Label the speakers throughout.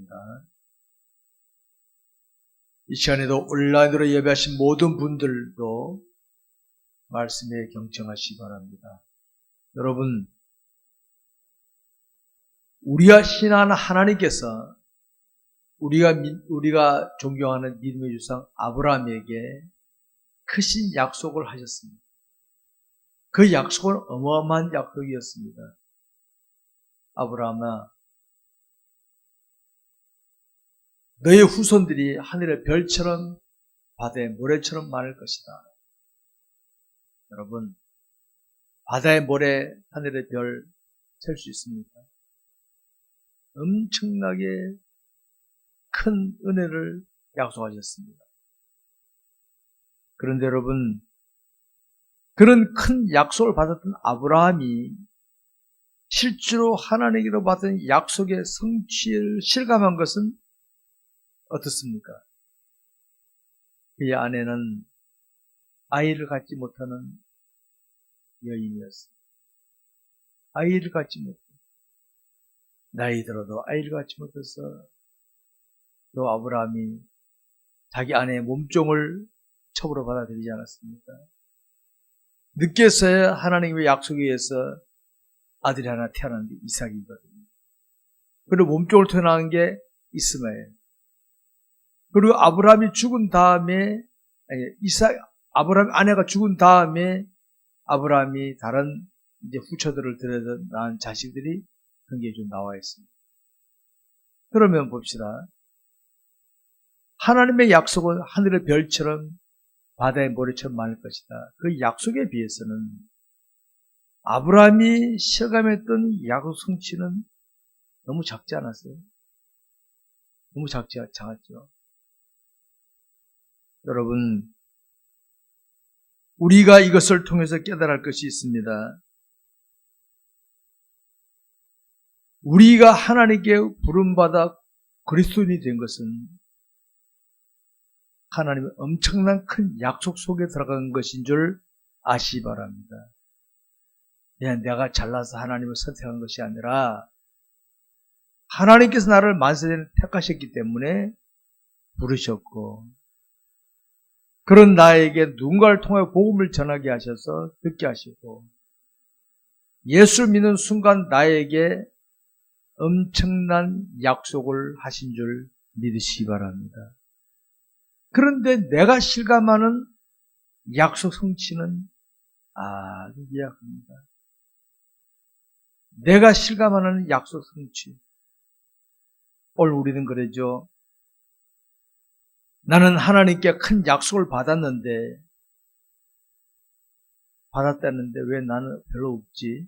Speaker 1: 바랍니다. 이 시간에도 온라인으로 예배하신 모든 분들도 말씀에 경청하시기 바랍니다. 여러분, 우리가 신앙하는 하나님께서 우리가 존경하는 믿음의 주상 아브라함에게 크신 약속을 하셨습니다. 그 약속은 어마어마한 약속이었습니다. 아브라함아, 너의 후손들이 하늘의 별처럼 바다의 모래처럼 많을 것이다. 여러분, 바다의 모래, 하늘의 별 셀 수 있습니까? 엄청나게 큰 은혜를 약속하셨습니다. 그런데 여러분, 그런 큰 약속을 받았던 아브라함이 실제로 하나님께로 받은 약속의 성취를 실감한 것은 어떻습니까? 그의 아내는 아이를 갖지 못하는 여인이었습니다. 아이를 갖지 못해. 나이 들어도 아이를 갖지 못해서 또 아브라함이 자기 아내의 몸종을 첩으로 받아들이지 않았습니까? 늦게서야 하나님의 약속에 의해서 아들이 하나 태어난 게 이삭이거든요. 그리고 몸종을 태어난 게 이스마엘. 그리고 아브라함이 죽은 다음에, 아브라함 아내가 죽은 다음에 아브라함이 다른 이제 후처들을 들여서 낳은 자식들이 거기에 좀 나와 있습니다. 그러면 봅시다. 하나님의 약속은 하늘의 별처럼 바다의 모래처럼 많을 것이다. 그 약속에 비해서는 아브라함이 실감했던 약속 성취는 너무 작지 않았어요? 너무 작았죠. 여러분, 우리가 이것을 통해서 깨달을 할 것이 있습니다. 우리가 하나님께 부름받아 그리스도인이 된 것은 하나님의 엄청난 큰 약속 속에 들어간 것인 줄 아시기 바랍니다. 그냥 내가 잘나서 하나님을 선택한 것이 아니라 하나님께서 나를 만세전에 택하셨기 때문에 부르셨고, 그런 나에게 누군가를 통해 복음을 전하게 하셔서 듣게 하시고, 예수를 믿는 순간 나에게 엄청난 약속을 하신 줄 믿으시기 바랍니다. 그런데 내가 실감하는 약속 성취는 아주 미약합니다. 내가 실감하는 약속 성취. 오늘 우리는 그러죠. 나는 하나님께 큰 약속을 받았다는데 왜 나는 별로 없지?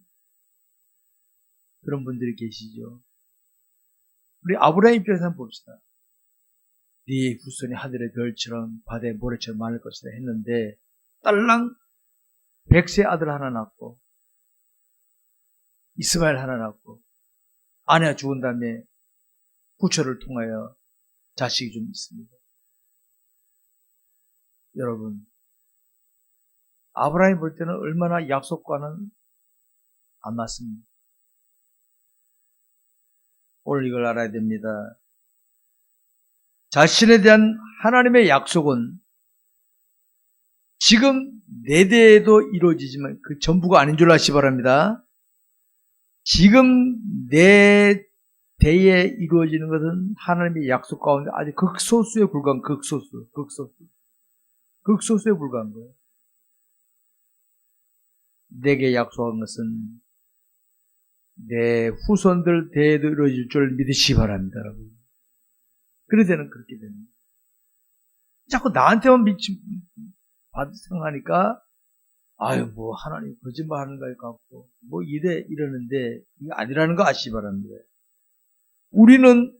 Speaker 1: 그런 분들이 계시죠. 우리 아브라함 입장에서 한번 봅시다. 네 후손이 하늘의 별처럼 바다의 모래처럼 많을 것이다 했는데 딸랑 100세 아들 하나 낳고 이스마엘 하나 낳고 아내가 죽은 다음에 후처를 통하여 자식이 좀 있습니다. 여러분, 아브라함이 볼 때는 얼마나 약속과는 안 맞습니다. 오늘 이걸 알아야 됩니다. 자신에 대한 하나님의 약속은 지금 내 대에도 이루어지지만 그 전부가 아닌 줄 아시기 바랍니다. 지금 내 대에 이루어지는 것은 하나님의 약속 가운데 아주 극소수에 불과한 극소수에 불과한 거예요. 내게 약속한 것은 내 후손들 대에도 이루어질 줄 믿으시기 바랍니다, 여러분. 그럴 때는 그렇게 됩니다. 자꾸 나한테만 생각하니까 하나님 거짓말 하는 것 같고 이러는데 이게 아니라는 거 아시기 바랍니다. 우리는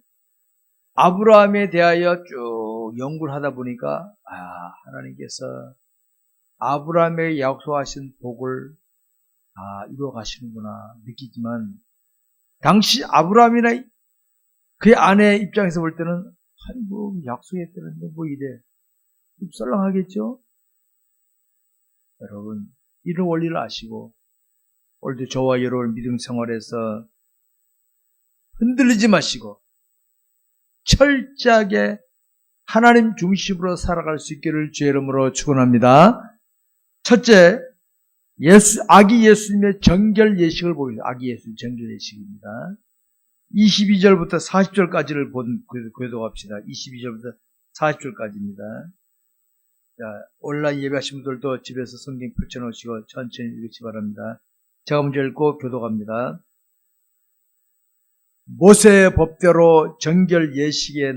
Speaker 1: 아브라함에 대하여 쭉 연구를 하다 보니까 하나님께서 아브라함에게 약속하신 복을 이루어 가시는구나 느끼지만, 당시 아브라함이나 그의 아내 입장에서 볼 때는 약속했다는데 이래 좀 썰렁하겠죠? 여러분, 이런 원리를 아시고 오늘도 저와 여러분 믿음 생활에서 흔들리지 마시고 철저하게 하나님 중심으로 살아갈 수 있기를 주의 이름으로 축원합니다. 첫째, 아기 예수님의 정결 예식을 보겠습니다. 아기 예수님 정결 예식입니다. 22절부터 40절까지를 교독합시다. 22절부터 40절까지입니다. 자, 온라인 예배하신 분들도 집에서 성경 펼쳐놓으시고 천천히 읽으시기 바랍니다. 제가 먼저 읽고 교독합니다. 모세의 법대로 정결 예식의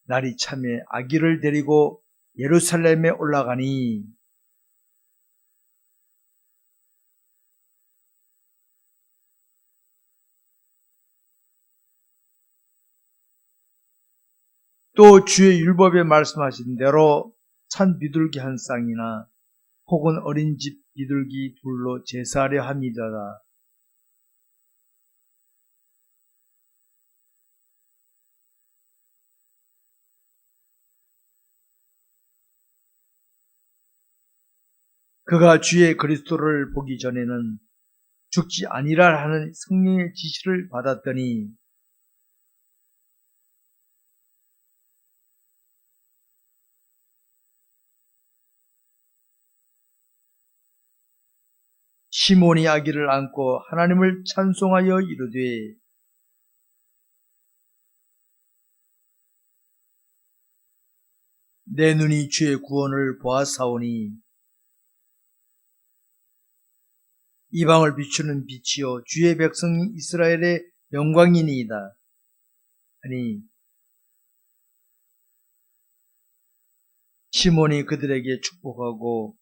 Speaker 1: 날이 참에 아기를 데리고 예루살렘에 올라가니 또 주의 율법에 말씀하신 대로 찬 비둘기 한 쌍이나 혹은 어린 집 비둘기 둘로 제사하려 함이더라. 그가 주의 그리스도를 보기 전에는 죽지 아니라 하는 성령의 지시를 받았더니 시몬이 아기를 안고 하나님을 찬송하여 이르되 내 눈이 주의 구원을 보았사오니 이방을 비추는 빛이요 주의 백성 이스라엘의 영광이니이다. 아니 시몬이 그들에게 축복하고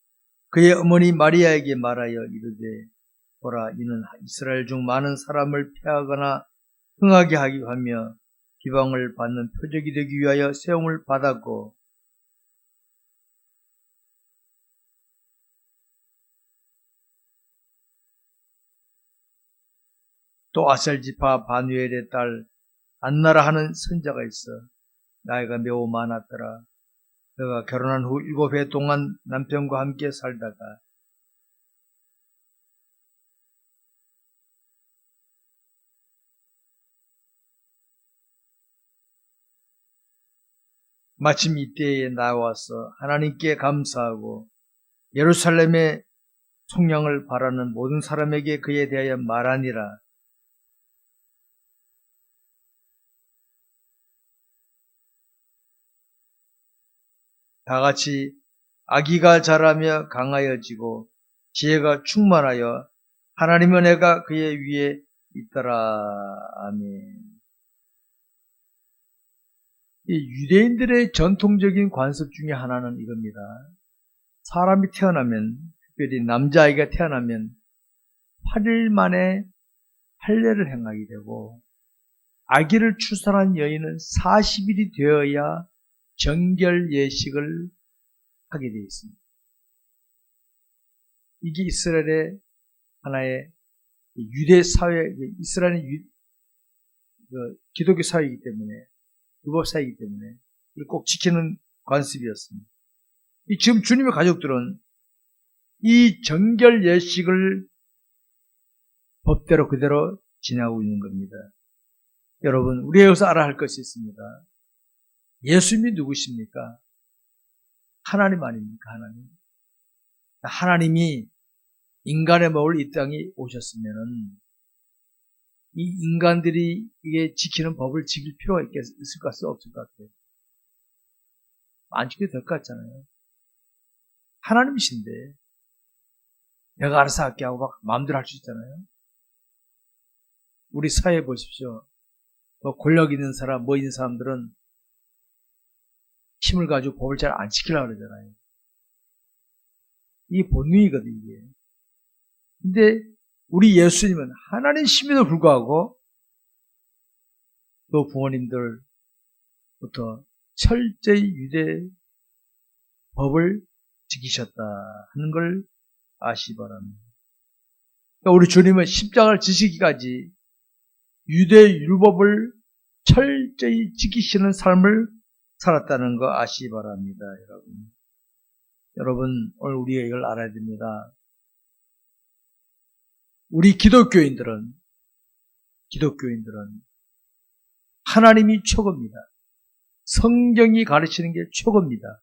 Speaker 1: 그의 어머니 마리아에게 말하여 이르되 보라 이는 이스라엘 중 많은 사람을 패하거나 흥하게 하기 하며 비방을 받는 표적이 되기 위하여 세움을 받았고 또 아셀지파 바누엘의 딸 안나라 하는 선자가 있어 나이가 매우 많았더라. 그가 결혼한 후 7해 동안 남편과 함께 살다가 마침 이때에 나와서 하나님께 감사하고 예루살렘의 총량을 바라는 모든 사람에게 그에 대하여 말하니라. 다같이 아기가 자라며 강하여지고 지혜가 충만하여 하나님의 은혜가 그의 위에 있더라. 아멘. 이 유대인들의 전통적인 관습 중에 하나는 이겁니다. 사람이 태어나면, 특별히 남자아이가 태어나면 8일 만에 할례를 행하게 되고 아기를 출산한 여인은 40일이 되어야 정결 예식을 하게 되어 있습니다. 이게 이스라엘의 하나의 유대 사회, 이스라엘의 기독교 사회이기 때문에, 율법 사회이기 때문에 이걸 꼭 지키는 관습이었습니다. 지금 주님의 가족들은 이 정결 예식을 법대로 그대로 지나고 있는 겁니다. 여러분, 우리가 여기서 알아야 할 것이 있습니다. 예수님이 누구십니까? 하나님 아닙니까? 하나님. 하나님이 인간의 몸을 이 땅에 오셨으면은 이 인간들이 이게 지키는 법을 지킬 필요가 있을 것 같아요? 없을 것 같아요? 안 지켜도 될 것 같잖아요. 하나님이신데 내가 알아서 할게 하고 막 마음대로 할 수 있잖아요. 우리 사회에 보십시오. 뭐 권력 있는 사람, 뭐 있는 사람들은 힘을 가지고 법을 잘 안 지키려고 그러잖아요. 이게 본능이거든요, 이게. 근데 우리 예수님은 하나님이심에도 불구하고 또 부모님들부터 철저히 유대 법을 지키셨다 하는 걸 아시기 바랍니다. 그러니까 우리 주님은 십자가를 지시기까지 유대 율법을 철저히 지키시는 삶을 살았다는 거 아시기 바랍니다, 여러분. 여러분, 오늘 우리가 이걸 알아야 됩니다. 우리 기독교인들은 하나님이 최고입니다. 성경이 가르치는 게 최고입니다.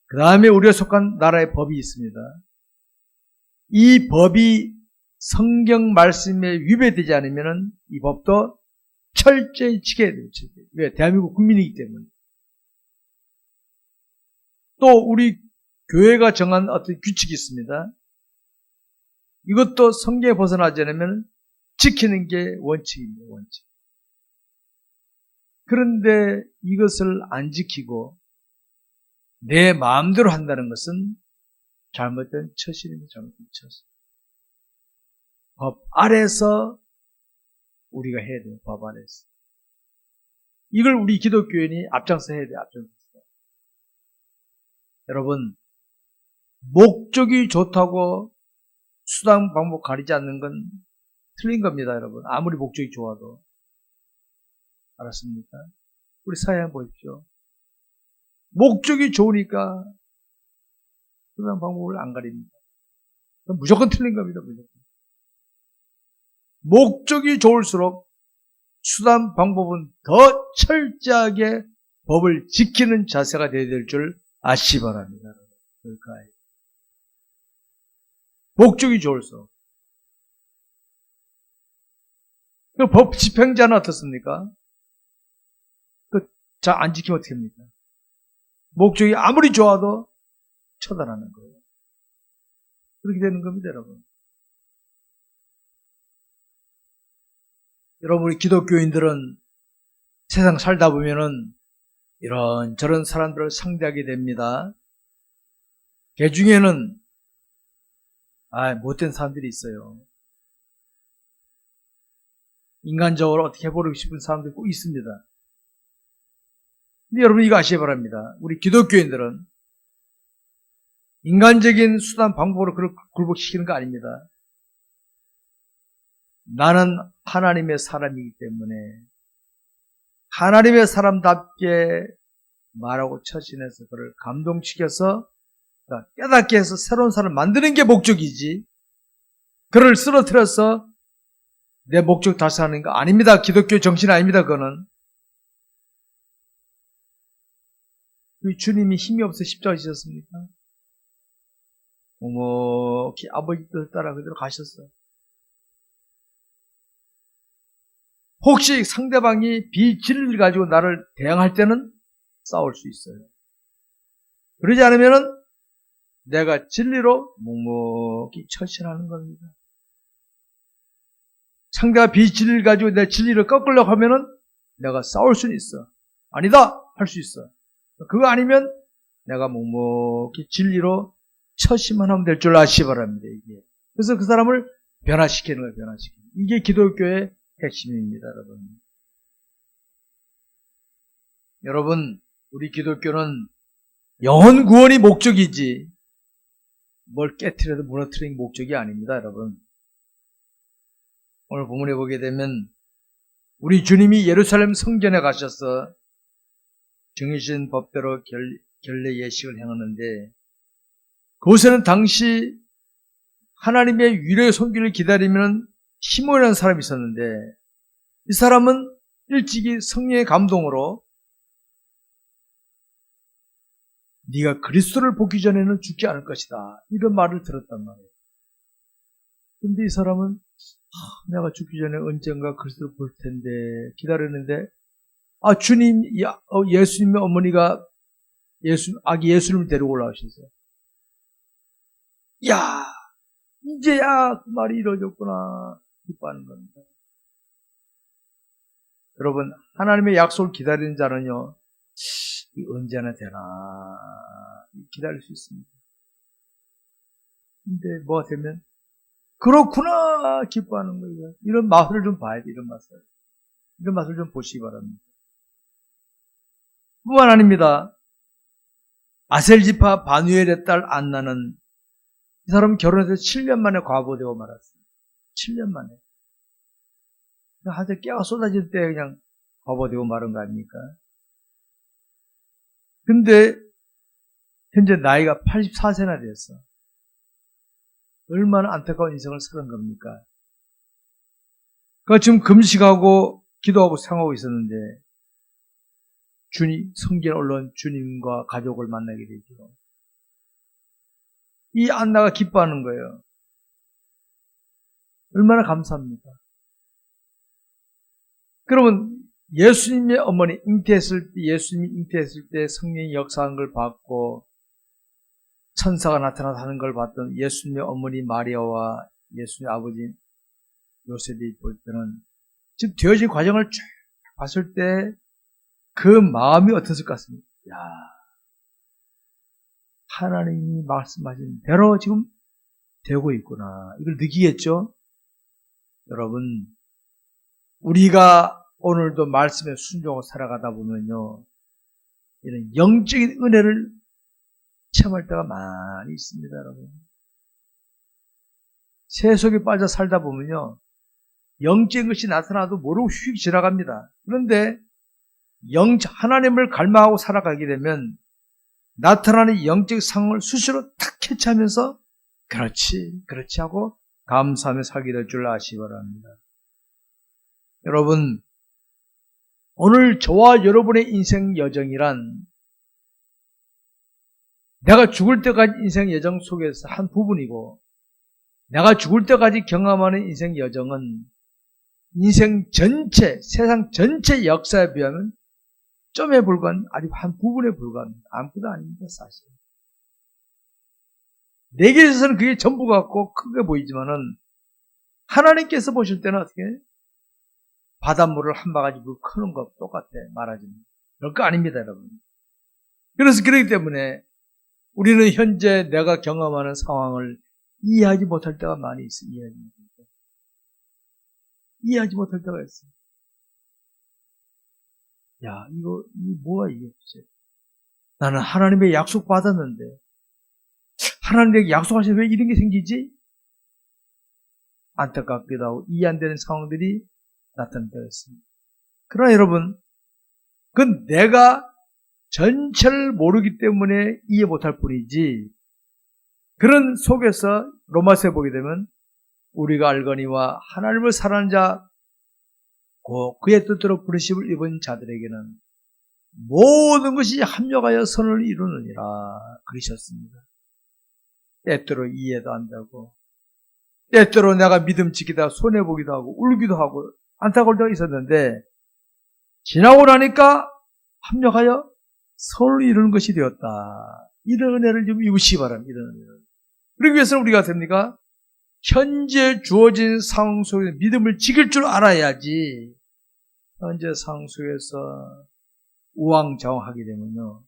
Speaker 1: 그 다음에 우리가 속한 나라의 법이 있습니다. 이 법이 성경 말씀에 위배되지 않으면 이 법도 철저히 지켜야 돼요. 왜? 대한민국 국민이기 때문에. 또 우리 교회가 정한 어떤 규칙이 있습니다. 이것도 성경에 벗어나지 않으면 지키는 게 원칙입니다. 원칙. 그런데 이것을 안 지키고 내 마음대로 한다는 것은 잘못된 처신입니다. 잘못된 처신. 법 아래서 우리가 해야 돼요. 법 아래서. 이걸 우리 기독교인이 앞장서 해야 돼요. 앞장서. 여러분, 목적이 좋다고 수단 방법 가리지 않는 건 틀린 겁니다. 여러분. 아무리 목적이 좋아도. 알았습니까? 우리 사회 한번 보십시오. 목적이 좋으니까 수단 방법을 안 가립니다. 무조건 틀린 겁니다. 무조건. 목적이 좋을수록 수단 방법은 더 철저하게 법을 지키는 자세가 되어야 될 줄 아시기 바랍니다. 목적이 좋을수록. 그 법 집행자는 어떻습니까? 자, 안 지키면 어떻게 합니까? 목적이 아무리 좋아도 처단하는 거예요. 그렇게 되는 겁니다, 여러분. 여러분, 우리 기독교인들은 세상 살다 보면은 이런 저런 사람들을 상대하게 됩니다. 그 중에는 못된 사람들이 있어요. 인간적으로 어떻게 해보고 싶은 사람들이 꼭 있습니다. 근데 여러분 이거 아시기 바랍니다. 우리 기독교인들은 인간적인 수단 방법으로 그걸 굴복시키는 거 아닙니다. 나는 하나님의 사람이기 때문에 하나님의 사람답게 말하고 처신해서 그를 감동시켜서 깨닫게 해서 새로운 사람을 만드는 게 목적이지, 그를 쓰러뜨려서 내 목적 달성하는 거 아닙니다. 기독교 정신 아닙니다. 그거는. 주님이 힘이 없어 십자가 지셨습니까? 아버지 뜻을 따라 그대로 가셨어요. 혹시 상대방이 비진리를 가지고 나를 대항할 때는 싸울 수 있어요. 그러지 않으면은 내가 진리로 묵묵히 처신하는 겁니다. 상대가 비진리를 가지고 내 진리를 꺾으려고 하면은 내가 싸울 수는 있어. 아니다! 할 수 있어. 그거 아니면 내가 묵묵히 진리로 처신만 하면 될 줄 아시기 바랍니다. 이게. 그래서 그 사람을 변화시키는 거예요. 변화시키는. 이게 기독교의 핵심입니다. 여러분, 우리 기독교는 영혼 구원이 목적이지 뭘 깨트려도 무너뜨리는 목적이 아닙니다. 여러분, 오늘 본문에 보게 되면 우리 주님이 예루살렘 성전에 가셔서 정해진 법대로 결례 예식을 행하는데, 그곳에는 당시 하나님의 위로의 손길을 기다리면 시몬이라는 사람이 있었는데, 이 사람은 일찍이 성령의 감동으로 네가 그리스도를 보기 전에는 죽지 않을 것이다, 이런 말을 들었단 말이에요. 근데 이 사람은 내가 죽기 전에 언젠가 그리스도를 볼 텐데 기다렸는데, 주님, 예수님의 어머니가 아기 예수님을 데리고 올라오셔서, 야, 이제야 그 말이 이루어졌구나, 기뻐하는 겁니다. 여러분, 하나님의 약속을 기다리는 자는요, 언제나 되나 기다릴 수 있습니다. 근데 뭐가 되면 그렇구나 기뻐하는 거예요. 이런 맛을 좀 봐야 돼. 이런 맛을 좀 보시기 바랍니다. 뿐만 아닙니다. 아셀지파 바누엘의 딸 안나는, 이 사람은 결혼해서 7년 만에 과부되고 말았어요. 7년 만에. 한테 깨가 쏟아질 때 그냥 과부되고 마른 거 아닙니까? 근데 현재 나이가 84세나 됐어. 얼마나 안타까운 인생을 사는 겁니까? 지금 금식하고 기도하고 생각하고 있었는데 성전에 올라온 주님과 가족을 만나게 되죠. 이 안나가 기뻐하는 거예요. 얼마나 감사합니까? 그러면 예수님의 어머니 예수님이 잉태했을 때 성령이 역사한 걸 봤고 천사가 나타나서 하는 걸 봤던 예수님의 어머니 마리아와 예수님의 아버지 요셉이 볼 때는 지금 되어진 과정을 쭉 봤을 때 그 마음이 어땠을 것 같습니다. 야, 하나님이 말씀하신 대로 지금 되고 있구나. 이걸 느끼겠죠? 여러분, 우리가 오늘도 말씀에 순종하고 살아가다 보면요, 이런 영적인 은혜를 체험할 때가 많이 있습니다, 여러분. 세속에 빠져 살다 보면요, 영적인 것이 나타나도 모르고 휙 지나갑니다. 그런데 하나님을 갈망하고 살아가게 되면 나타나는 영적 상황을 수시로 탁 캐치하면서 그렇지 하고 감사하며 살게 될 줄 아시기 바랍니다. 여러분, 오늘 저와 여러분의 인생 여정이란 내가 죽을 때까지 인생 여정 속에서 한 부분이고 내가 죽을 때까지 경험하는 인생 여정은 인생 전체, 세상 전체 역사에 비하면 점에 불과한 아주 한 부분에 불과합니다. 아무것도 아닙니다, 사실. 내게 있어서는 그게 전부 같고 크게 보이지만은 하나님께서 보실 때는 어떻게 바닷물을 한 바가지 크는 것 똑같아 말하자면 그럴 거 아닙니다, 여러분. 그래서 그렇기 때문에 우리는 현재 내가 경험하는 상황을 이해하지 못할 때가 많이 있어요. 이해하지 못할 때가 있어요. 야, 이거 뭐야 이게 도대체. 나는 하나님의 약속 받았는데 하나님에게 약속하신 왜 이런 게 생기지? 안타깝기도 하고 이해 안 되는 상황들이 나타날 때가 있습니다. 그러나 여러분, 그건 내가 전체를 모르기 때문에 이해 못할 뿐이지 그런 속에서 로마서에 보게 되면 우리가 알거니와 하나님을 사랑하는 자 곧 그의 뜻대로 부르심을 입은 자들에게는 모든 것이 합력하여 선을 이루느니라 그러셨습니다. 때때로 이해도 안 되고 때때로 내가 믿음직이다 손해보기도 하고 울기도 하고 안타까울 때가 있었는데 지나고 나니까 합력하여 선을 이루는 것이 되었다. 이런 은혜를 좀 입으시기 바랍니다. 이런 은혜를. 그러기 위해서는 우리가 됩니까? 현재 주어진 상황 속에서 믿음을 지킬 줄 알아야지 현재 상황 속에서 우왕좌왕하게 되면요.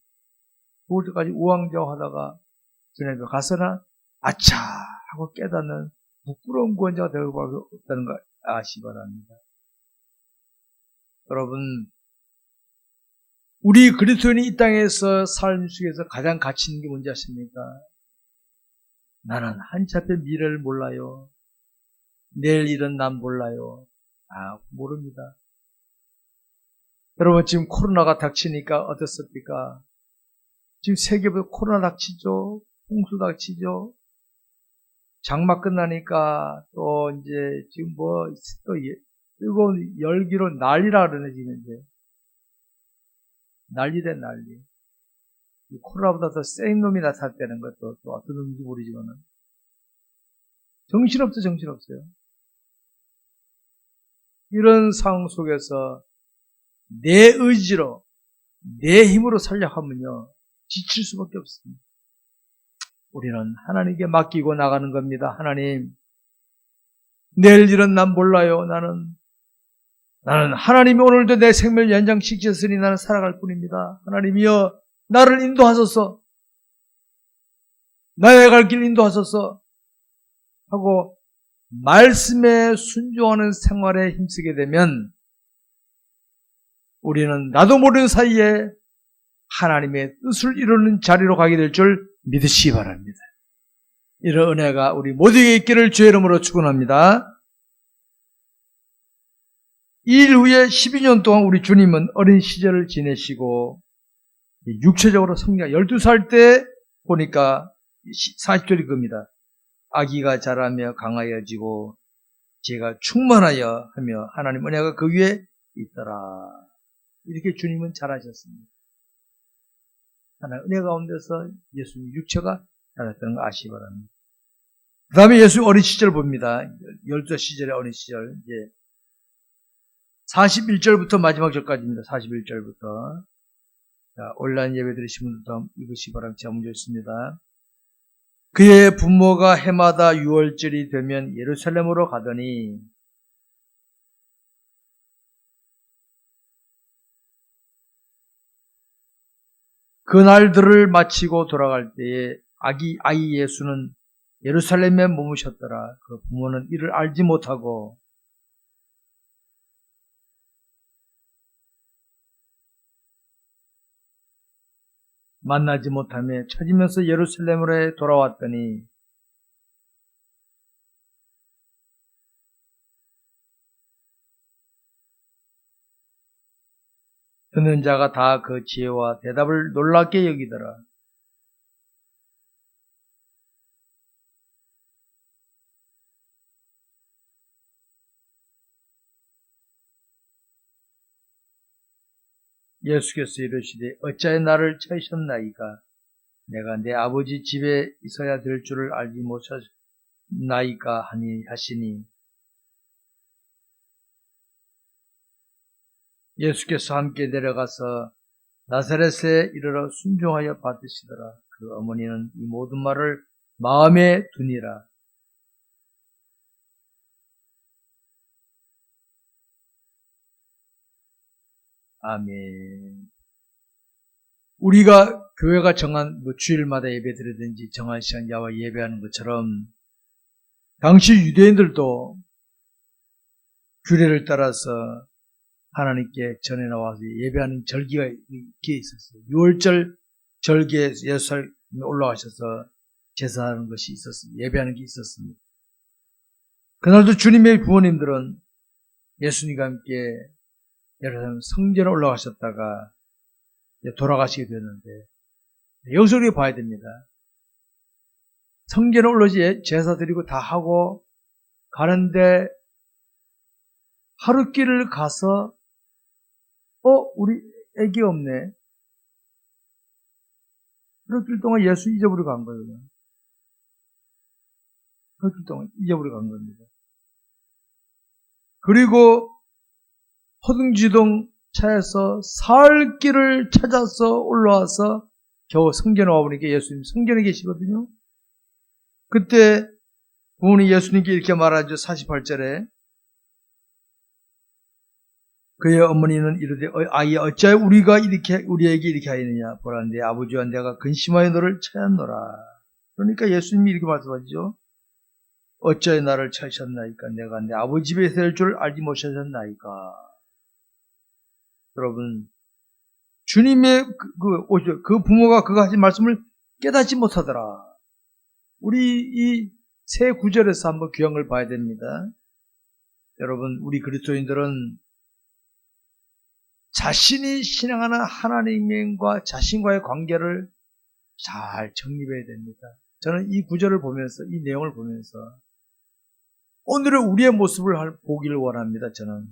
Speaker 1: 죽을 때까지 우왕좌왕하다가 주님 앞에 가서나 아차 하고 깨닫는 부끄러운 구원자가 될 수밖에 없다는 걸 아시기 바랍니다. 여러분, 우리 그리스도인이 이 땅에서 삶 속에서 가장 가치 있는 게 뭔지 아십니까? 나는 한치 앞의 미래를 몰라요. 내일 일은 난 몰라요. 모릅니다. 여러분, 지금 코로나가 닥치니까 어떻습니까? 지금 세계적으로 코로나 닥치죠. 홍수 닥치죠. 장마 끝나니까 또 이제 지금 또 뜨거운 열기로 난리라 그러네, 지금 이제. 난리대 난리. 이 코로나보다 더 센 놈이 나타났다는 것도 또 어떤 놈인지 모르지만은. 정신없어요. 이런 상황 속에서 내 의지로, 내 힘으로 살려고 하면요, 지칠 수밖에 없습니다. 우리는 하나님께 맡기고 나가는 겁니다. 하나님, 내일 일은 난 몰라요. 나는 하나님이 오늘도 내 생명을 연장시켰으니 나는 살아갈 뿐입니다. 하나님이여, 나를 인도하소서. 나의 갈 길 인도하소서. 하고 말씀에 순종하는 생활에 힘쓰게 되면 우리는 나도 모르는 사이에 하나님의 뜻을 이루는 자리로 가게 될 줄 믿으시기 바랍니다. 이런 은혜가 우리 모두에게 있기를 주의 이름으로 축원합니다. 이 일 후에 12년 동안 우리 주님은 어린 시절을 지내시고 육체적으로 성장 12살 때 보니까 40절이 겁니다. 아기가 자라며 강하여지고 지가 충만하여 하며 하나님 은혜가 그 위에 있더라. 이렇게 주님은 잘하셨습니다. 하나 은혜 가운데서 예수님 육체가 자랐다는 거 아시기 바랍니다. 그 다음에 예수 어린 시절 봅니다. 12시절의 어린 시절. 이제 41절부터 마지막 절까지입니다. 41절부터. 자, 온라인 예배 드리신 분들도 읽으시기 바랍니다. 제가 먼저 있습니다. 그의 부모가 해마다 6월절이 되면 예루살렘으로 가더니 그날들을 마치고 돌아갈 때에 아이 예수는 예루살렘에 머무셨더라. 그 부모는 이를 알지 못하고 만나지 못하며 찾으면서 예루살렘으로 돌아왔더니 듣는 자가 다 그 지혜와 대답을 놀랍게 여기더라. 예수께서 이르시되 어찌하여 나를 찾으셨나이까? 내가 내 아버지 집에 있어야 될 줄을 알지 못하셨나이까 하시니 예수께서 함께 내려가서 나사렛에 이르러 순종하여 받으시더라. 그 어머니는 이 모든 말을 마음에 두니라. 아멘. 우리가 교회가 정한 주일마다 예배 드리든지 정한 시간 야와 예배하는 것처럼 당시 유대인들도 규례를 따라서 하나님께 전에 나와서 예배하는 절기가 있게 있었어요. 6월절 절기에 예수님이 올라가셔서 제사하는 것이 있었습니다. 예배하는 게 있었습니다. 그날도 주님의 부모님들은 예수님과 함께 예루살렘 성전에 올라가셨다가 돌아가시게 되는데 여기서 우리가 봐야 됩니다. 성전에 올라지 제사 드리고 다 하고 가는데 하루길을 가서 우리 애기 없네. 하루길 동안 예수 잊어버리고 간 거예요. 하루길 동안 잊어버리고 간 겁니다. 그리고 호등지동 차에서 사흘 길을 찾아서 올라와서 겨우 성전에 와보니까 예수님 성전에 계시거든요. 그때 부모님 예수님께 이렇게 말하죠. 48절에 그의 어머니는 이르되 아이 어찌하여 우리에게 이렇게 하였느냐 보라 내 아버지와 내가 근심하여 너를 찾았노라. 그러니까 예수님이 이렇게 말씀하시죠. 어찌하여 나를 찾으셨나이까? 내가 내 아버지 집에 있을 줄 알지 못하셨나이까? 여러분 주님의 그 부모가 그거 하신 말씀을 깨닫지 못하더라. 우리 이 새 구절에서 한번 규형을 봐야 됩니다. 여러분 우리 그리스도인들은 자신이 신앙하는 하나님과 자신과의 관계를 잘 정립해야 됩니다. 저는 이 구절을 보면서 이 내용을 보면서 오늘의 우리의 모습을 보기를 원합니다. 저는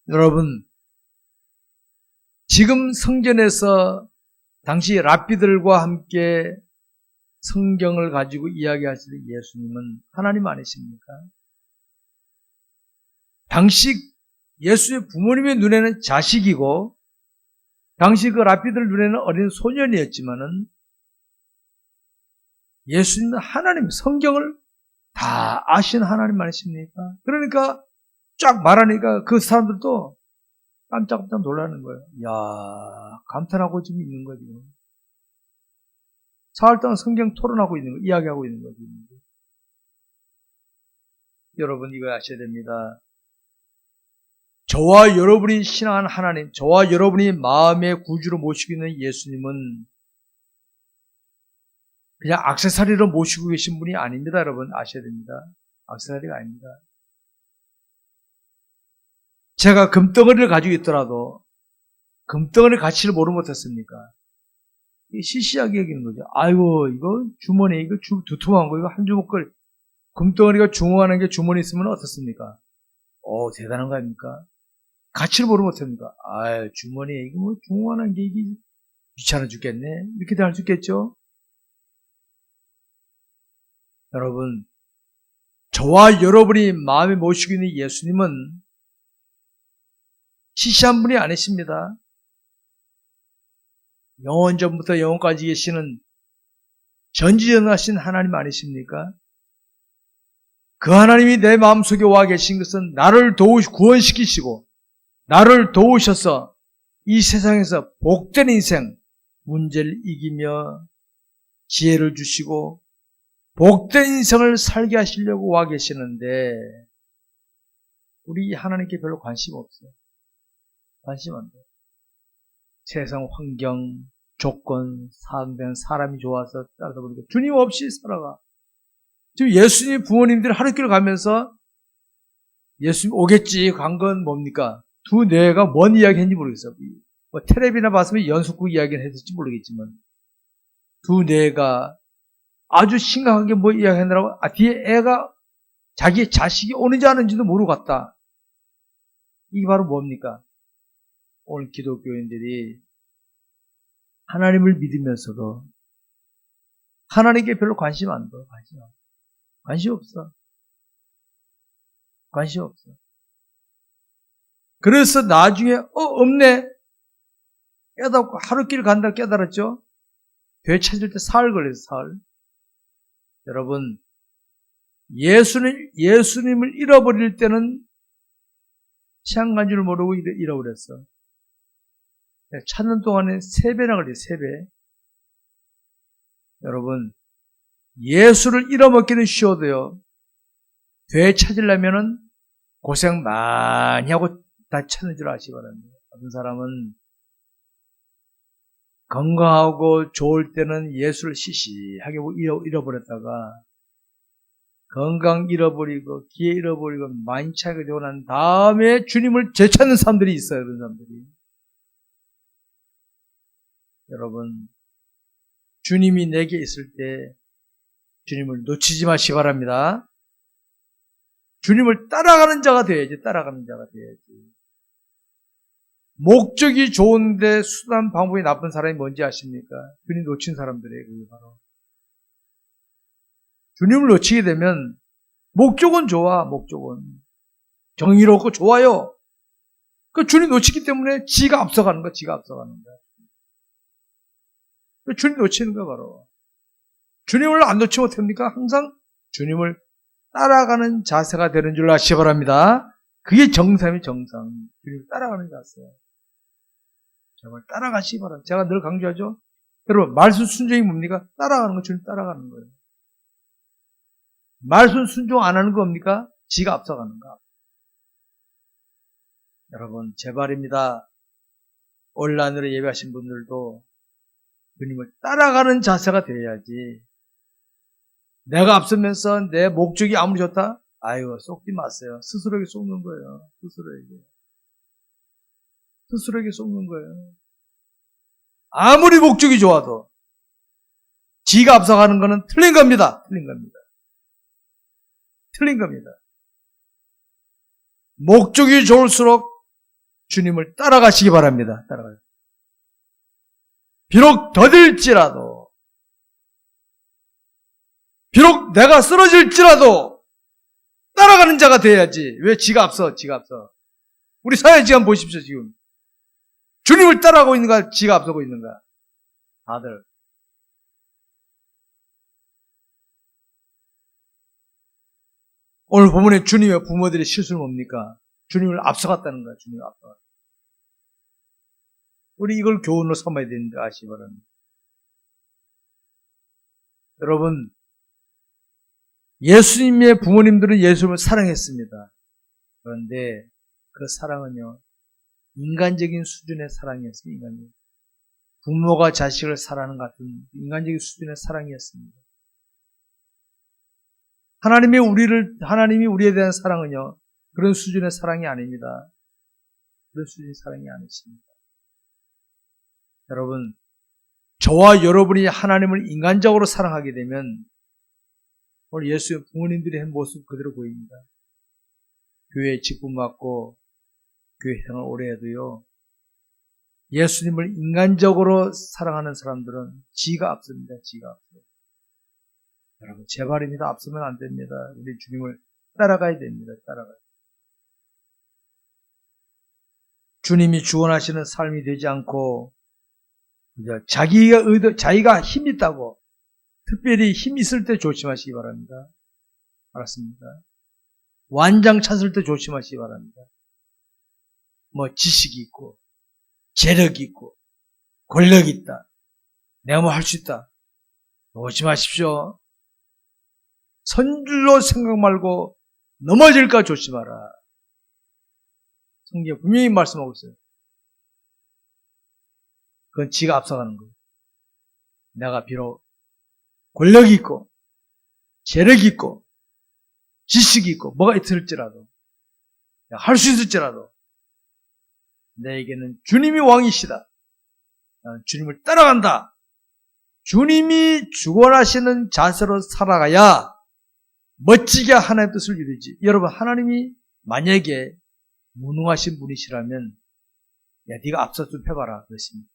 Speaker 1: 여러분 지금 성전에서 당시 랍비들과 함께 성경을 가지고 이야기하시는 예수님은 하나님 아니십니까? 당시 예수의 부모님의 눈에는 자식이고 당시 그 랍비들 눈에는 어린 소년이었지만은 예수님은 하나님, 성경을 다 아신 하나님 아니십니까? 그러니까 쫙 말하니까 그 사람들도 깜짝깜짝 놀라는 거예요. 이야, 감탄하고 지금 있는 거지. 사흘 동안 성경 토론하고 있는 거, 이야기하고 있는 거지. 여러분 이거 아셔야 됩니다. 저와 여러분이 신앙하는 하나님, 저와 여러분이 마음의 구주로 모시고 있는 예수님은 그냥 액세서리로 모시고 계신 분이 아닙니다. 여러분 아셔야 됩니다. 액세서리가 아닙니다. 제가 금덩어리를 가지고 있더라도 금덩어리 가치를 모르면 어떻습니까? 시시하게 여기는 거죠. 아이고 이거 주머니 이거 두툼한 거 이거 한 주먹걸 금덩어리가 중후하는 게 주머니 있으면 어떻습니까? 대단한 거 아닙니까? 가치를 모르면 어떡합니까? 아유, 주머니에 이거 뭐 중요한 게 이게 귀찮아 죽겠네. 이렇게도 할 수 있겠죠? 여러분, 저와 여러분이 마음에 모시고 있는 예수님은 시시한 분이 아니십니다. 영원 전부터 영원까지 계시는 전지전능하신 하나님 아니십니까? 그 하나님이 내 마음속에 와 계신 것은 나를 구원시키시고 나를 도우셔서 이 세상에서 복된 인생, 문제를 이기며 지혜를 주시고 복된 인생을 살게 하시려고 와 계시는데 우리 하나님께 별로 관심 없어요. 관심 안 돼요. 세상 환경, 조건, 상대는 사람이 좋아서 따르다 보니까 주님 없이 살아가. 지금 예수님 부모님들 하루길 가면서 예수님 오겠지 간 건 뭡니까? 두 뇌가 뭔 이야기 했는지 모르겠어요. 뭐 텔레비나 봤으면 연속극 이야기를 했을지 모르겠지만 두 뇌가 아주 심각하게 뭐 이야기 하느라고 뒤에 애가 자기 자식이 오는지 안 오는지도 모르고 갔다. 이게 바로 뭡니까? 오늘 기독교인들이 하나님을 믿으면서도 하나님께 별로 관심 안 둬. 관심 없어. 관심 없어. 그래서 나중에 없네. 깨닫고 하루길 간다 깨달았죠. 되찾을 때 사흘 걸렸어. 사흘. 여러분, 예수님을 잃어버릴 때는 시간 간 줄 모르고 잃어버렸어. 찾는 동안에 3배나 걸려. 3배. 여러분, 예수를 잃어먹기는 쉬워도요, 되찾으려면은 고생 많이 하고 다 찾는 줄 아시기 바랍니다. 어떤 사람은 건강하고 좋을 때는 예수를 시시하게 잃어버렸다가 건강 잃어버리고 기회 잃어버리고 만차게 되고 난 다음에 주님을 되찾는 사람들이 있어요. 그런 사람들이. 여러분, 주님이 내게 있을 때 주님을 놓치지 마시기 바랍니다. 주님을 따라가는 자가 돼야지. 따라가는 자가 돼야지. 목적이 좋은데 수단 방법이 나쁜 사람이 뭔지 아십니까? 주님 놓친 사람들이에요. 그게 바로. 주님을 놓치게 되면 목적은 좋아. 목적은 정의롭고 좋아요. 그 주님 놓치기 때문에 지가 앞서가는 거야. 지가 앞서가는 거야. 주님 놓치는 거야 바로. 주님을 안 놓치면 어떡합니까? 항상 주님을 따라가는 자세가 되는 줄 아시기 바랍니다. 그게 정상이 정상. 주님을 따라가는 자세예요. 정말 따라가시기 바랍니다. 제가 늘 강조하죠. 여러분, 말씀 순종이 뭡니까? 따라가는 거, 주님 따라가는 거예요. 말씀 순종 안 하는 거 뭡니까? 지가 앞서가는 거. 여러분, 제발입니다. 온라인으로 예배하신 분들도 주님을 따라가는 자세가 되어야지. 내가 앞서면서 내 목적이 아무리 좋다? 아이고, 속지 마세요. 스스로에게 속는 거예요. 스스로에게 속는 거예요. 아무리 목적이 좋아도 지가 앞서가는 거는 틀린 겁니다. 틀린 겁니다. 목적이 좋을수록 주님을 따라가시기 바랍니다. 따라가요. 비록 더딜지라도, 비록 내가 쓰러질지라도 따라가는 자가 돼야지. 왜 지가 앞서? 우리 사회 지금 보십시오. 지금 주님을 따라가고 있는가, 지가 앞서고 있는가? 다들. 오늘 본문에 주님의 부모들의 실수는 뭡니까? 주님을 앞서갔다는 거야. 주님을 앞서갔다. 우리 이걸 교훈으로 삼아야 되는데 아시기 바랍니다. 여러분, 예수님의 부모님들은 예수님을 사랑했습니다. 그런데 그 사랑은요, 인간적인 수준의 사랑이었습니다. 부모가 자식을 사랑하는 같은 인간적인 수준의 사랑이었습니다. 하나님이 우리에 대한 사랑은요, 그런 수준의 사랑이 아닙니다. 그런 수준의 사랑이 아니십니다. 여러분, 저와 여러분이 하나님을 인간적으로 사랑하게 되면 오늘 예수의 부모님들이 한 모습 그대로 보입니다. 교회에 직분 받고 교회 생활 오래 해도요, 예수님을 인간적으로 사랑하는 사람들은 지가 앞섭니다. 지가 앞서. 여러분, 제발입니다. 앞서면 안 됩니다. 우리 주님을 따라가야 됩니다. 따라가야. 주님이 주원하시는 삶이 되지 않고 자기가 힘 있다고, 특별히 힘 있을 때 조심하시기 바랍니다. 알았습니다. 완장 찼을 때 조심하시기 바랍니다. 뭐 지식이 있고 재력이 있고 권력이 있다, 내가 뭐 할 수 있다, 조심하십시오. 선줄로 생각 말고 넘어질까 조심하라. 성경 분명히 말씀하고 있어요. 그건 지가 앞서가는 거예요. 내가 비록 권력이 있고 재력이 있고 지식이 있고 뭐가 있을지라도, 할 수 있을지라도 내게는 주님이 왕이시다. 나는 주님을 따라간다. 주님이 주권하시는 자세로 살아가야 멋지게 하나님의 뜻을 이루지. 여러분, 하나님이 만약에 무능하신 분이시라면 야, 네가 앞서 좀 해봐라 그랬습니다.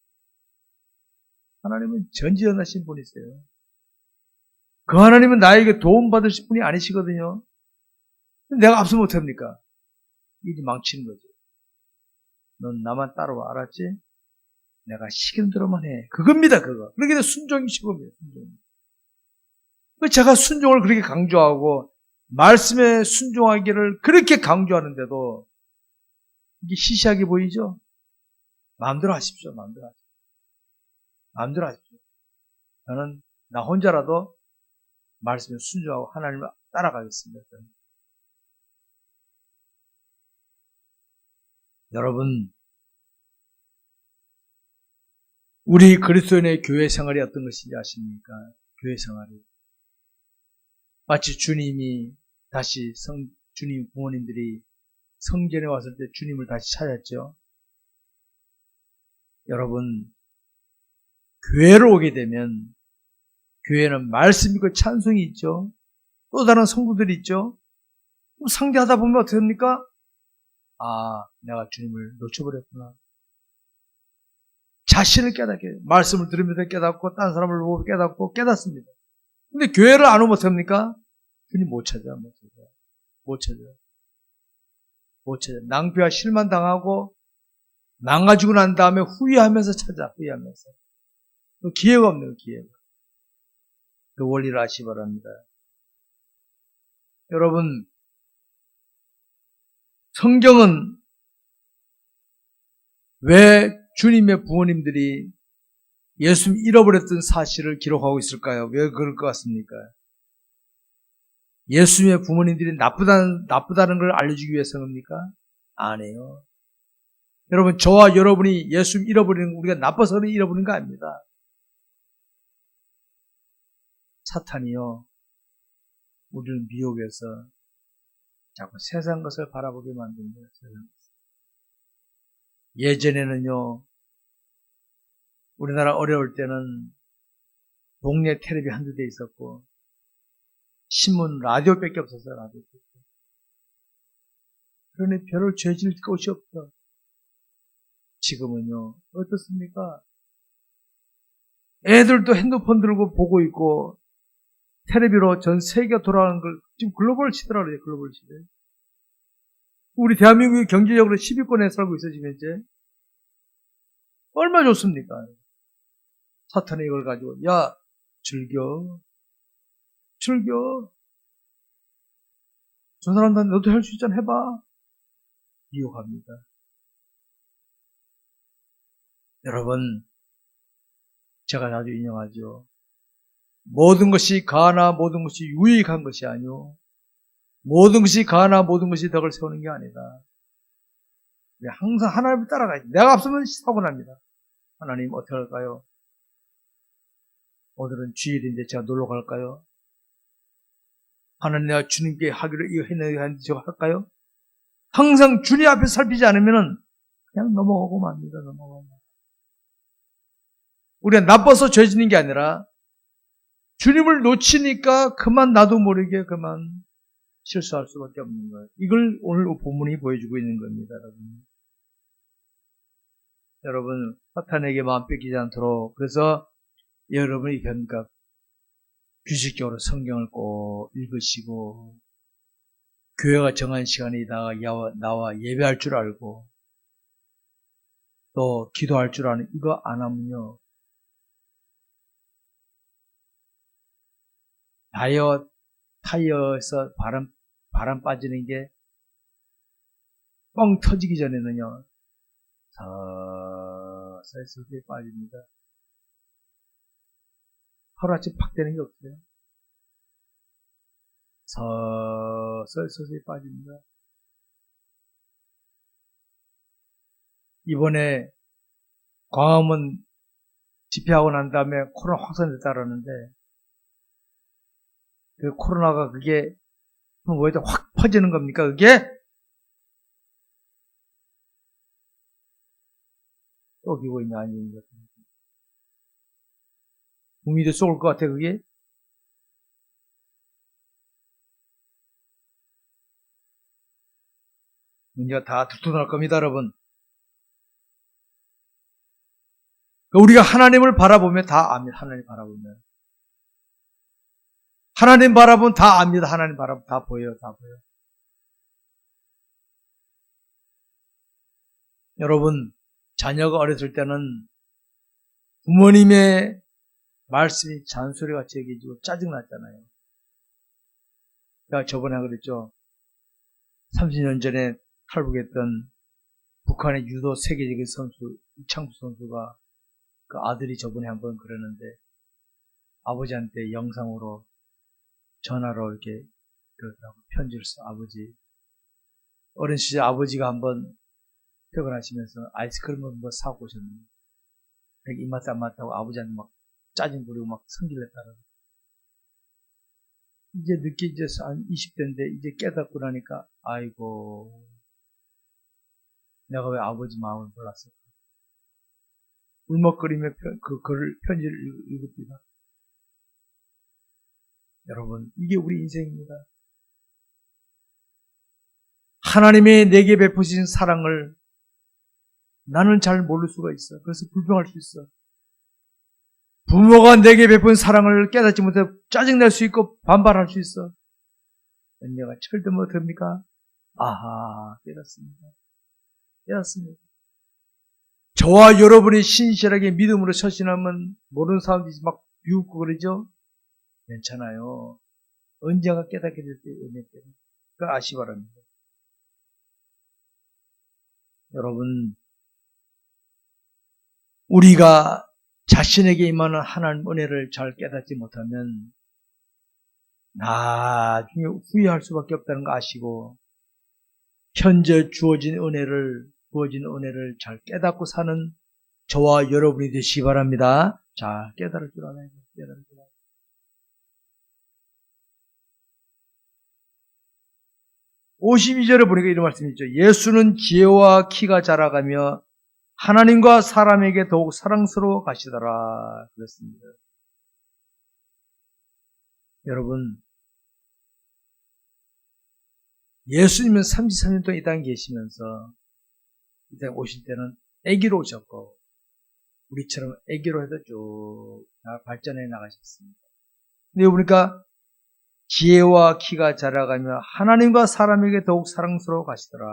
Speaker 1: 하나님은 전지전능하신 분이세요. 그 하나님은 나에게 도움 받으실 분이 아니시거든요. 내가 앞서 못합니까? 이제 망치는 거죠. 넌 나만 따라와, 알았지? 내가 시키는 대로만 해. 그겁니다, 그거. 그러게 순종이 시급이에요, 순종. 제가 순종을 그렇게 강조하고 말씀에 순종하기를 그렇게 강조하는데도 이게 시시하게 보이죠? 마음대로 하십시오. 마음대로 하십시오. 마음대로 하십시오. 저는 나 혼자라도 말씀에 순종하고 하나님을 따라가겠습니다. 여러분, 우리 그리스도인의 교회 생활이 어떤 것인지 아십니까? 교회 생활이 마치 주님이 다시 주님 부모님들이 성전에 왔을 때 주님을 다시 찾았죠. 여러분, 교회를 오게 되면 교회는 말씀 있고 찬송이 있죠. 또 다른 성도들이 있죠. 상대하다 보면 어떻게 됩니까? 아, 내가 주님을 놓쳐버렸구나. 자신을 깨닫게, 말씀을 들으면서 깨닫고 딴 사람을 보고 깨닫고 깨닫습니다. 근데 교회를 안 오면 어떻게 합니까? 주님 못 찾아. 낭비와 실만 당하고 망가지고 난 다음에 후회하면서 찾아. 후회하면서. 기회가 없네요. 기회가. 그 원리를 아시기 바랍니다. 여러분, 성경은 왜 주님의 부모님들이 예수님 잃어버렸던 사실을 기록하고 있을까요? 왜 그럴 것 같습니까? 예수님의 부모님들이 나쁘다는 걸 알려주기 위해서입니까? 아니에요. 여러분, 저와 여러분이 예수님 잃어버리는 거, 우리가 나빠서 잃어버리는 거 아닙니다. 사탄이요, 우리를 미혹해서 자꾸 세상 것을 바라보게 만듭니다. 세상 것을. 예전에는요, 우리나라 어려울 때는 동네 텔레비 한두 대 있었고 신문, 라디오밖에 없었어요. 라디오밖에. 그러니 별을 죄질 것이 없어. 지금은요, 어떻습니까? 애들도 핸드폰 들고 보고 있고 텔레비로 전 세계가 돌아가는 걸 지금 글로벌 시대라고 그래요. 글로벌 시대. 우리 대한민국이 경제적으로 10위권에 살고 있어요. 지금 현재. 얼마나 좋습니까? 사탄이 이걸 가지고 야, 즐겨. 저 사람들은 너도 할 수 있잖아. 해봐. 미혹합니다. 여러분, 제가 자주 인용하죠. 모든 것이 가나 모든 것이 유익한 것이 아니오. 모든 것이 가나 모든 것이 덕을 세우는 게 아니다. 항상 하나님을 따라가야 돼. 내가 앞서면 사고 납니다. 하나님 어떻게 할까요? 오늘은 주일인데 제가 놀러 갈까요? 하나님, 내가 주님께 하기로 이거 했는데 하는데 제가 할까요? 항상 주님 앞에 살피지 않으면 그냥 넘어가고 맙니다. 넘어가고. 우리가 나빠서 죄 짓는 게 아니라 주님을 놓치니까 그만 나도 모르게 그만 실수할 수밖에 없는 거예요. 이걸 오늘 본문이 보여주고 있는 겁니다, 여러분. 여러분, 사탄에게 마음 뺏기지 않도록, 그래서 여러분이 그러니까 규칙적으로 성경을 꼭 읽으시고, 교회가 정한 시간에 나와 예배할 줄 알고, 또 기도할 줄 아는, 이거 안 하면요, 타이어에서 바람 빠지는 게 뻥 터지기 전에는요, 서서히 빠집니다. 하루아침 팍 되는 게 없어요. 서서히 빠집니다. 이번에 광화문 집회하고 난 다음에 코로나 확산됐다 그러는데, 그 코로나가 그게 뭐에도 확 퍼지는 겁니까, 그게? 또 기고 있냐, 아닌 것 같아요. 국민도 쏠 것 같아, 그게? 문제가 다 들통날 겁니다, 여러분. 우리가 하나님을 바라보면 다 압니다. 하나님 바라보면. 하나님 바라보면 다 압니다. 하나님 바라보면 다 보여요. 다 보여요. 여러분, 자녀가 어렸을 때는 부모님의 말씀이 잔소리같이 여겨지고 짜증났잖아요. 제가 저번에 그랬죠. 30년 전에 탈북했던 북한의 유도 세계적인 선수, 이창수 선수가 그 아들이 저번에 한번 그러는데 아버지한테 영상으로 전화로 이렇게 그러더라고. 편지를 써. 아버지. 어린 시절 아버지가 한번 퇴근하시면서 아이스크림을 뭐 사고 오셨는데 입맛 안 맞다고 아버지한테 막 짜증 부리고 막 성질냈다고. 이제 늦게 이제 한 20대인데 이제 깨닫고 나니까 아이고 내가 왜 아버지 마음을 몰랐을까. 울먹거리며 그 편지를 읽읍니다. 여러분, 이게 우리 인생입니다. 하나님의 내게 베푸신 사랑을 나는 잘 모를 수가 있어. 그래서 불평할 수 있어. 부모가 내게 베푼 사랑을 깨닫지 못해 짜증낼 수 있고 반발할 수 있어. 언니가 철들면 어떡합니까? 아하, 깨닫습니다. 깨닫습니다. 저와 여러분이 신실하게 믿음으로 처신하면 모르는 사람들이 막 비웃고 그러죠? 괜찮아요. 언젠가 깨닫게 될 때 은혜 때문에. 그걸 아시 바랍니다. 여러분, 우리가 자신에게 임하는 하나님 은혜를 잘 깨닫지 못하면 나중에 후회할 수밖에 없다는 거 아시고 현재 주어진 은혜를 잘 깨닫고 사는 저와 여러분이 되시기 바랍니다. 자, 깨달을 줄 알아야 돼요. 깨달을 줄 알아야 돼요. 52절에 보니까 이런 말씀이 있죠. 예수는 지혜와 키가 자라가며 하나님과 사람에게 더욱 사랑스러워 가시더라. 그랬습니다. 여러분, 예수님은 33년 동안 이 땅에 계시면서 이 땅에 오실 때는 아기로 오셨고 우리처럼 아기로 해서 쭉 발전해 나가셨습니다. 근데 보니까 지혜와 키가 자라가며 하나님과 사람에게 더욱 사랑스러워 가시더라.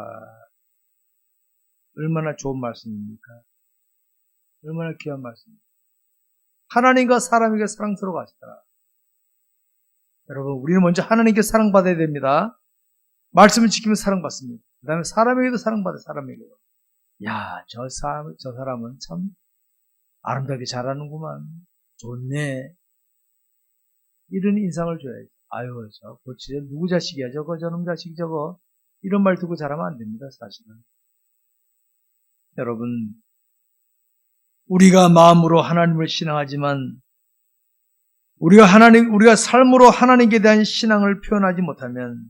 Speaker 1: 얼마나 좋은 말씀입니까? 얼마나 귀한 말씀입니까? 하나님과 사람에게 사랑스러워 가시더라. 여러분, 우리는 먼저 하나님께 사랑받아야 됩니다. 말씀을 지키면 사랑받습니다. 그 다음에 사람에게도 사랑받아요. 사람에게도. 야, 저 사람은 참 아름답게 잘하는구만. 좋네. 이런 인상을 줘야지. 아유, 누구 자식이야, 저놈 자식, 이런 말 듣고 잘하면 안 됩니다, 사실은. 여러분, 우리가 마음으로 하나님을 신앙하지만, 우리가 삶으로 하나님께 대한 신앙을 표현하지 못하면,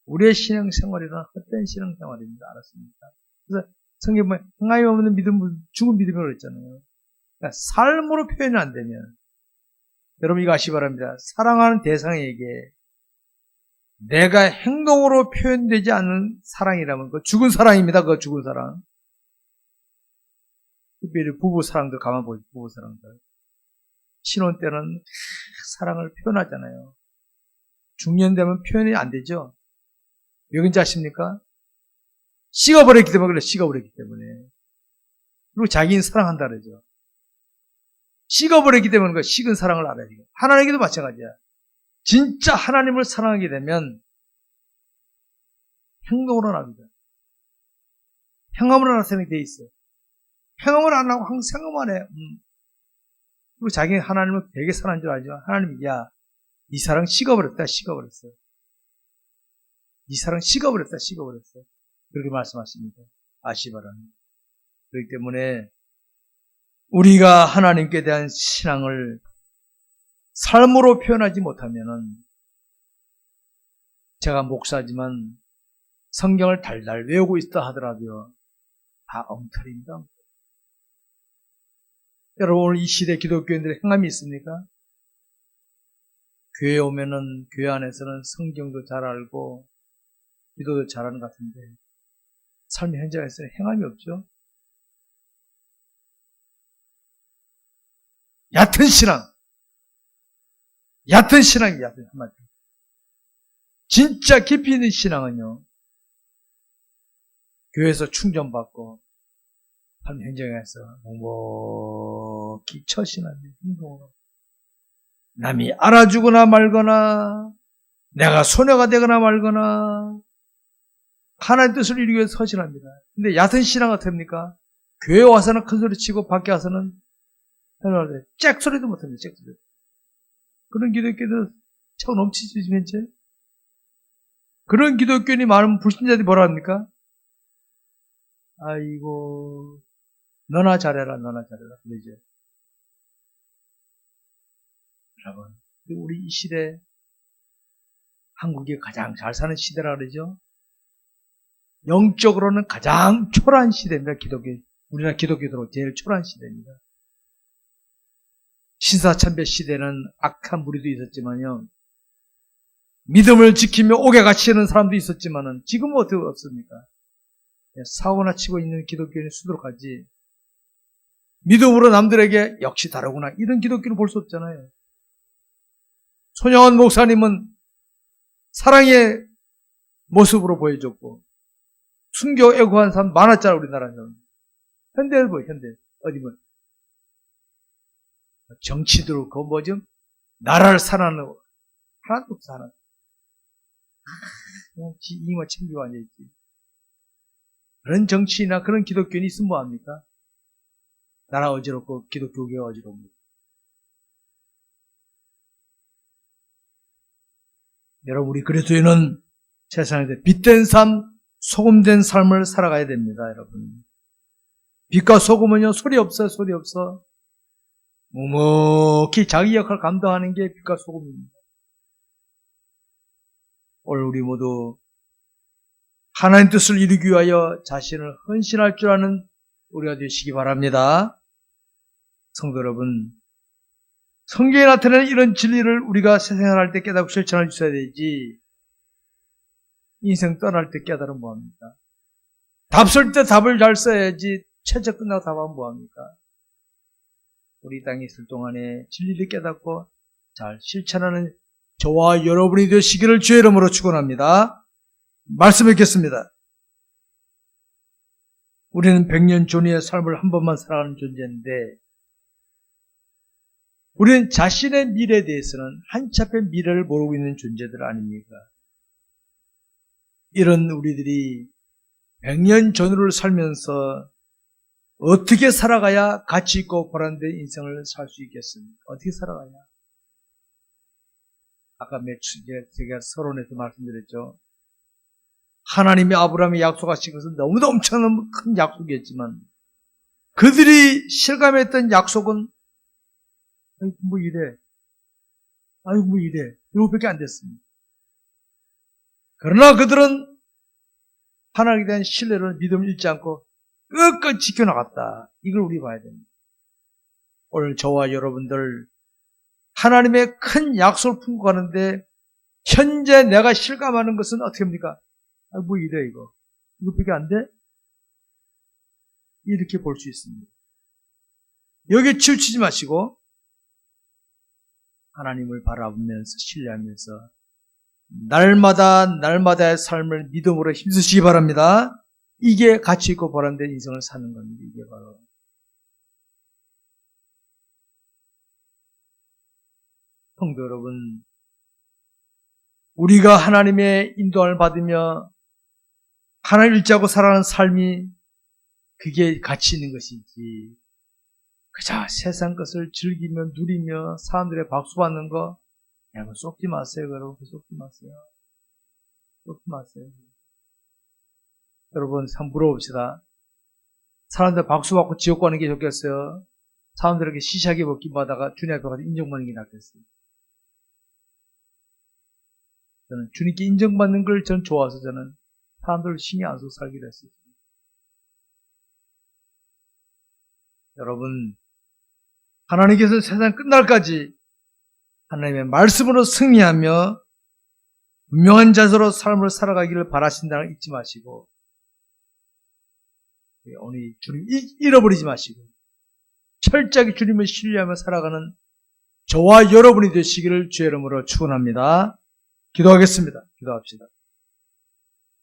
Speaker 1: 우리의 신앙생활이란 헛된 신앙생활입니다. 알았습니까? 그래서 성경에 보면, 하나님 없는 믿음, 죽은 믿음이라고 그랬잖아요. 그러니까 삶으로 표현이 안 되면, 여러분 이거 아시기 바랍니다. 사랑하는 대상에게 내가 행동으로 표현되지 않는 사랑이라면 그거 죽은 사랑입니다. 그거 죽은 사랑. 특별히 부부사랑들 가만 보세요. 부부사랑들. 신혼 때는 사랑을 표현하잖아요. 중년 되면 표현이 안 되죠. 왜 그런지 아십니까? 식어버렸기 때문에 그래. 식어버렸기 때문에. 그리고 자기는 사랑한다 그러죠. 식어버렸기 때문에 그 식은 사랑을 알아야 돼요. 하나님께도 마찬가지야. 진짜 하나님을 사랑하게 되면 행동으로 나옵니다. 행함으로 나타내게 돼 있어요. 행함을 안 하고 항상 생각만 해. 그리고 자기는 하나님을 되게 사랑하는 줄 알죠. 하나님이 야, 이 사랑 식어버렸다. 식어버렸어. 이 사랑 식어버렸다. 식어버렸어. 그렇게 말씀하십니다. 아시기 바랍니다. 그렇기 때문에 우리가 하나님께 대한 신앙을 삶으로 표현하지 못하면은 제가 목사지만 성경을 달달 외우고 있다 하더라도요. 다 엉터리입니다. 여러분 오늘 이 시대 기독교인들의 행함이 있습니까? 교회 오면은 교회 안에서는 성경도 잘 알고 기도도 잘하는 것 같은데 삶의 현장에서는 행함이 없죠. 얕은 신앙. 얕은 신앙이 얕은 한마디. 진짜 깊이 있는 신앙은요. 교회에서 충전받고 삶 현장에서 묵묵히 처신하는 행동으로 남이 알아주거나 말거나 내가 소녀가 되거나 말거나 하나님의 뜻을 이루기 위해서 서신합니다. 근데 얕은 신앙은 어떻습니까? 교회 와서는 큰 소리 치고 밖에 와서는 잭소리도 못합니다. 잭소리. 그런 기독교도 차고 넘치지 현재. 그런 기독교인이 많으면 불신자들이 뭐라 합니까? 아이고 너나 잘해라 너나 잘해라 그러죠. 여러분 우리 이 시대 한국이 가장 잘 사는 시대라 그러죠. 영적으로는 가장 초라한 시대입니다. 기독교. 우리나라 기독교도 제일 초라한 시대입니다. 신사참배 시대는 악한 무리도 있었지만요. 믿음을 지키며 옥에 갇히는 사람도 있었지만은 지금은 어떻게 없습니까? 사고나 치고 있는 기독교인이 수두룩하지. 믿음으로 남들에게 역시 다르구나. 이런 기독교는 볼 수 없잖아요. 손영원 목사님은 사랑의 모습으로 보여줬고 순교 애고한 사람 많았잖아 우리나라에서는. 현대를 보여 현대. 어디 보면 정치도 그 뭐죠? 나라를 사랑하는 하나도 없어 하나. 그냥 지 이만 챙기고 앉아있지. 그런 정치나 그런 기독교인이 있으면 뭐합니까? 나라 어지럽고 기독교계가 어지럽고. 여러분 우리 그리스도인은 세상에서 빛된 삶, 소금된 삶을 살아가야 됩니다. 여러분. 빛과 소금은요 소리 없어요. 소리 없어. 묵묵히 자기 역할을 감당하는 게 빛과 소금입니다. 오늘 우리 모두 하나님 뜻을 이루기 위하여 자신을 헌신할 줄 아는 우리가 되시기 바랍니다. 성도 여러분, 성경에 나타나는 이런 진리를 우리가 세상을 때 깨닫고 실천해 주셔야 되지 인생 떠날 때 깨달으면 뭐합니까? 답 쓸 때 답을 잘 써야지 최저 끝나고 답하면 뭐합니까? 우리 땅에 있을 동안에 진리를 깨닫고 잘 실천하는 저와 여러분이 되시기를 주의 이름으로 축원합니다. 말씀 읽겠습니다. 우리는 100년 전의 삶을 한 번만 살아가는 존재인데 우리는 자신의 미래에 대해서는 한치 앞의 미래를 모르고 있는 존재들 아닙니까? 이런 우리들이 100년 전후를 살면서 어떻게 살아가야 가치 있고 보람된 인생을 살 수 있겠습니까? 어떻게 살아가냐? 아까 제가 서론에서 말씀드렸죠. 하나님이 아브라함에 약속하신 것은 너무도 엄청난 큰 약속이었지만 그들이 실감했던 약속은 아이고 뭐 이래. 아이고 뭐 이래. 이거밖에 안 됐습니다. 그러나 그들은 하나님에 대한 신뢰를 믿음을 잃지 않고 끝까지 지켜나갔다. 이걸 우리 봐야 됩니다. 오늘 저와 여러분들 하나님의 큰 약속을 품고 가는데 현재 내가 실감하는 것은 어떻게 합니까? 아, 뭐 이래 이거. 이거밖에 안 돼? 이렇게 볼 수 있습니다. 여기에 치우치지 마시고 하나님을 바라보면서 신뢰하면서 날마다의 삶을 믿음으로 힘쓰시기 바랍니다. 이게 가치 있고 보람된 인생을 사는 겁니다. 이게 바로. 성도 여러분, 우리가 하나님의 인도함을 받으며 하나님을 의지하고 살아가는 삶이 그게 가치 있는 것이지, 그저 세상 것을 즐기며 누리며 사람들의 박수 받는 거, 여러분 쏟지 마세요. 여러분 쏟지 마세요. 쏟지 마세요. 여러분 한번 물어봅시다. 사람들 박수 받고 지옥 가는 게 좋겠어요? 사람들에게 시시하게 먹기 받다가 주님 앞에 가서 인정받는 게 낫겠어요? 저는 주님께 인정받는 걸 전 좋아서 저는 사람들 신경 안 써서 살기로 했어요. 여러분, 하나님께서 세상 끝날까지 하나님의 말씀으로 승리하며 분명한 자세로 삶을 살아가기를 바라신다는 걸 잊지 마시고, 오늘 주님 잃어버리지 마시고 철저하게 주님을 신뢰하며 살아가는 저와 여러분이 되시기를 주의 이름으로 축원합니다. 기도하겠습니다. 기도합시다.